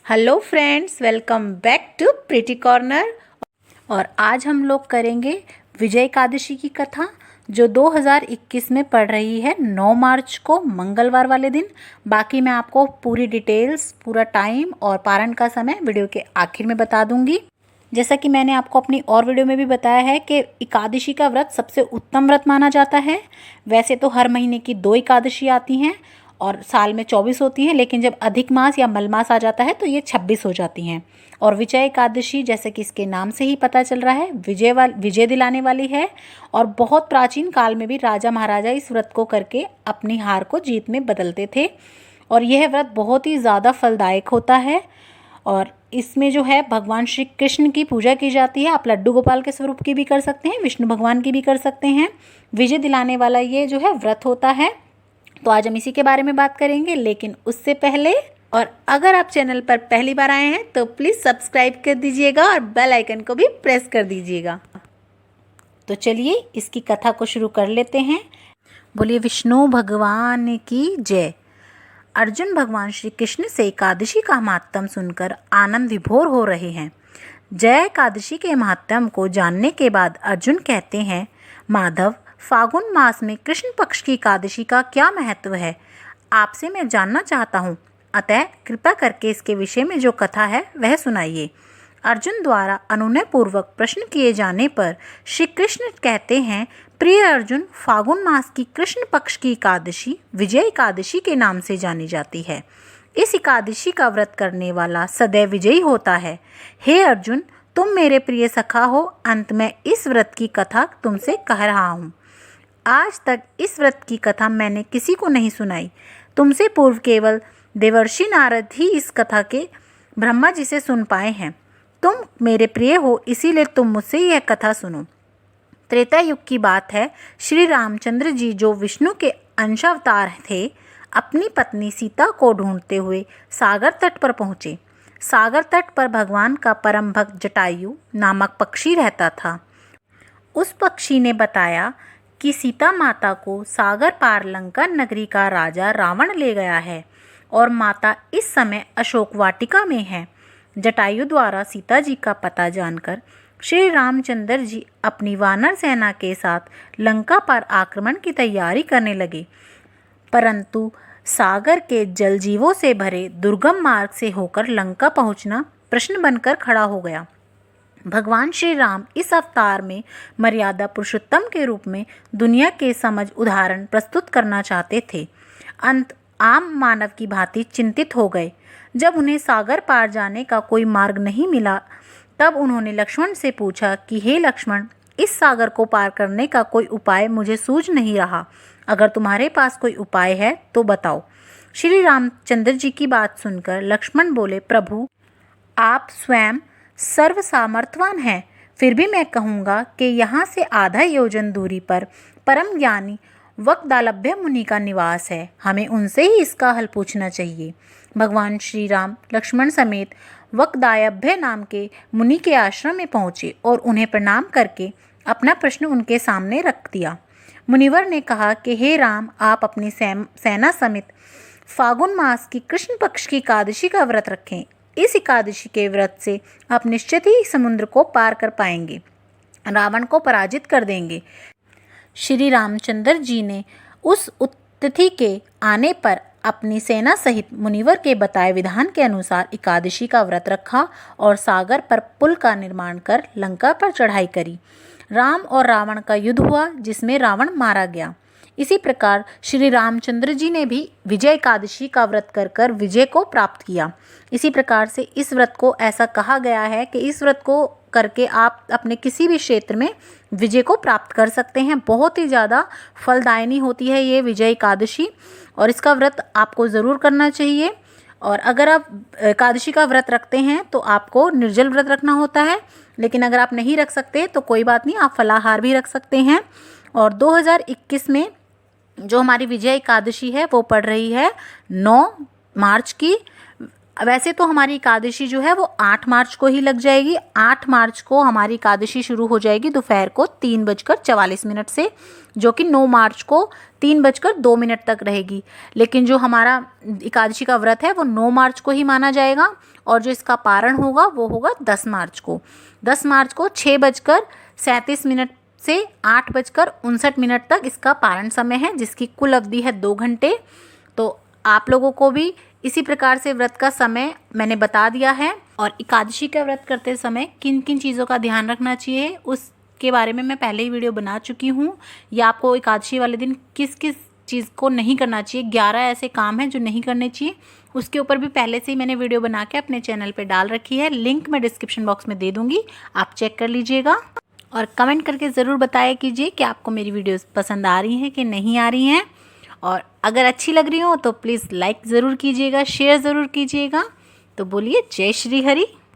Hello friends, welcome back to pretty corner. और आज हम लोग करेंगे विजय एकादशी की कथा जो 2021 में पड़ रही है 9 मार्च को मंगलवार वाले दिन। बाकी मैं आपको पूरी डिटेल्स, पूरा टाइम और पारण का समय वीडियो के आखिर में बता दूंगी। जैसा कि मैंने आपको अपनी और वीडियो में भी बताया है कि एकादशी का व्रत सबसे उत्तम व्रत माना जाता है। वैसे तो हर महीने की 2 एकादशी आती हैं और साल में 24 होती हैं, लेकिन जब अधिक मास या मलमास आ जाता है तो ये 26 हो जाती हैं। और विजय एकादशी, जैसे कि इसके नाम से ही पता चल रहा है, विजय दिलाने वाली है। और बहुत प्राचीन काल में भी राजा महाराजा इस व्रत को करके अपनी हार को जीत में बदलते थे। और यह व्रत बहुत ही ज़्यादा फलदायक होता है। और इसमें जो है भगवान श्री कृष्ण की पूजा की जाती है। आप लड्डू गोपाल के स्वरूप की भी कर सकते हैं, विष्णु भगवान की भी कर सकते हैं। विजय दिलाने वाला ये जो है व्रत होता है। तो आज हम इसी के बारे में बात करेंगे, लेकिन उससे पहले, और अगर आप चैनल पर पहली बार आए हैं तो प्लीज़ सब्सक्राइब कर दीजिएगा और बेल आइकन को भी प्रेस कर दीजिएगा। तो चलिए इसकी कथा को शुरू कर लेते हैं। बोलिए विष्णु भगवान की जय। अर्जुन भगवान श्री कृष्ण से एकादशी का महात्म सुनकर आनंद विभोर हो रहे हैं। जय एकादशी के महात्म को जानने के बाद अर्जुन कहते हैं, माधव, फागुन मास में कृष्ण पक्ष की एकादशी का क्या महत्व है, आपसे मैं जानना चाहता हूँ। अतः कृपा करके इसके विषय में जो कथा है वह सुनाइए। अर्जुन द्वारा अनुनय पूर्वक प्रश्न किए जाने पर श्री कृष्ण कहते हैं, प्रिय अर्जुन, फागुन मास की कृष्ण पक्ष की एकादशी विजय एकादशी के नाम से जानी जाती है। इस एकादशी का व्रत करने वाला सदैव विजयी होता है। हे अर्जुन, तुम मेरे प्रिय सखा हो, अंत में इस व्रत की कथा तुमसे कह रहा हूँ। आज तक इस व्रत की कथा मैंने किसी को नहीं सुनाई। तुमसे पूर्व केवल देवर्षि नारद ही इस कथा के ब्रह्मा जी से सुन पाए हैं। तुम मेरे प्रिय हो, इसीलिए तुम मुझसे यह कथा सुनो। त्रेता युग की बात है। श्री रामचंद्र जी, जो विष्णु के अंशावतार थे, अपनी पत्नी सीता को ढूंढते हुए सागर तट पर पहुँचे। सागर तट पर भगवान का परम भक्त जटायु नामक पक्षी रहता था। उस पक्षी ने बताया कि सीता माता को सागर पार लंका नगरी का राजा रावण ले गया है और माता इस समय अशोक वाटिका में है। जटायु द्वारा सीता जी का पता जानकर श्री रामचंद्र जी अपनी वानर सेना के साथ लंका पर आक्रमण की तैयारी करने लगे, परंतु सागर के जलजीवों से भरे दुर्गम मार्ग से होकर लंका पहुंचना प्रश्न बनकर खड़ा हो गया। भगवान श्री राम इस अवतार में मर्यादा पुरुषोत्तम के रूप में दुनिया के समझ उदाहरण प्रस्तुत करना चाहते थे। अंत आम मानव की भांति चिंतित हो गए। जब उन्हें सागर पार जाने का कोई मार्ग नहीं मिला, तब उन्होंने लक्ष्मण से पूछा कि हे लक्ष्मण, इस सागर को पार करने का कोई उपाय मुझे सूझ नहीं रहा। अगर तुम्हारे पास कोई उपाय है तो बताओ। श्री रामचंद्र जी की बात सुनकर लक्ष्मण बोले, प्रभु, आप स्वयं सर्व सामर्थ्यवान हैं, फिर भी मैं कहूँगा कि यहाँ से आधा योजन दूरी पर परम ज्ञानी वक्दालभ्य मुनि का निवास है। हमें उनसे ही इसका हल पूछना चाहिए। भगवान श्री राम लक्ष्मण समेत वक्दायभ्य नाम के मुनि के आश्रम में पहुँचे और उन्हें प्रणाम करके अपना प्रश्न उनके सामने रख दिया। मुनिवर ने कहा कि हे राम, आप अपनी सेना समेत फागुन मास की कृष्ण पक्ष की एकादशी का व्रत रखें। इस एकादशी के व्रत से आप निश्चित ही समुद्र को पार कर पाएंगे, रावण को पराजित कर देंगे। श्री रामचंद्र जी ने उस तिथि के आने पर अपनी सेना सहित मुनिवर के बताए विधान के अनुसार एकादशी का व्रत रखा और सागर पर पुल का निर्माण कर लंका पर चढ़ाई करी। राम और रावण का युद्ध हुआ, जिसमें रावण मारा गया। इसी प्रकार श्री रामचंद्र जी ने भी विजय एकादशी का व्रत कर कर विजय को प्राप्त किया। इसी प्रकार से इस व्रत को ऐसा कहा गया है कि इस व्रत को करके आप अपने किसी भी क्षेत्र में विजय को प्राप्त कर सकते हैं। बहुत ही ज़्यादा फलदायिनी होती है ये विजय एकादशी, और इसका व्रत आपको ज़रूर करना चाहिए। और अगर आप एकादशी का व्रत रखते हैं तो आपको निर्जल व्रत रखना होता है, लेकिन अगर आप नहीं रख सकते तो कोई बात नहीं, आप फलाहार भी रख सकते हैं। और 2021 में जो हमारी विजय एकादशी है वो पड़ रही है 9 मार्च की, वैसे तो हमारी एकादशी जो है वो 8 मार्च को ही लग जाएगी। 8 मार्च को हमारी एकादशी शुरू हो जाएगी दोपहर को 3:44 से, जो कि 9 मार्च को 3:02 तक रहेगी। लेकिन जो हमारा एकादशी का व्रत है वो 9 मार्च को ही माना जाएगा और जो इसका पारण होगा वो होगा 10 मार्च को। 10 मार्च को 6:37 से 8:59 तक इसका पारण समय है, जिसकी कुल अवधि है 2 घंटे। तो आप लोगों को भी इसी प्रकार से व्रत का समय मैंने बता दिया है। और एकादशी का व्रत करते समय किन किन चीज़ों का ध्यान रखना चाहिए उसके बारे में मैं पहले ही वीडियो बना चुकी हूँ। या आपको एकादशी वाले दिन किस किस चीज़ को नहीं करना चाहिए, 11 ऐसे काम हैं जो नहीं करने चाहिए, उसके ऊपर भी पहले से ही मैंने वीडियो बना के अपने चैनल पर डाल रखी है। लिंक मैं डिस्क्रिप्शन बॉक्स में दे दूँगी, आप चेक कर लीजिएगा। और कमेंट करके ज़रूर बताया कीजिए कि आपको मेरी वीडियोज़ पसंद आ रही हैं कि नहीं आ रही हैं। और अगर अच्छी लग रही हो तो प्लीज़ लाइक ज़रूर कीजिएगा, शेयर ज़रूर कीजिएगा। तो बोलिए जय श्री हरि।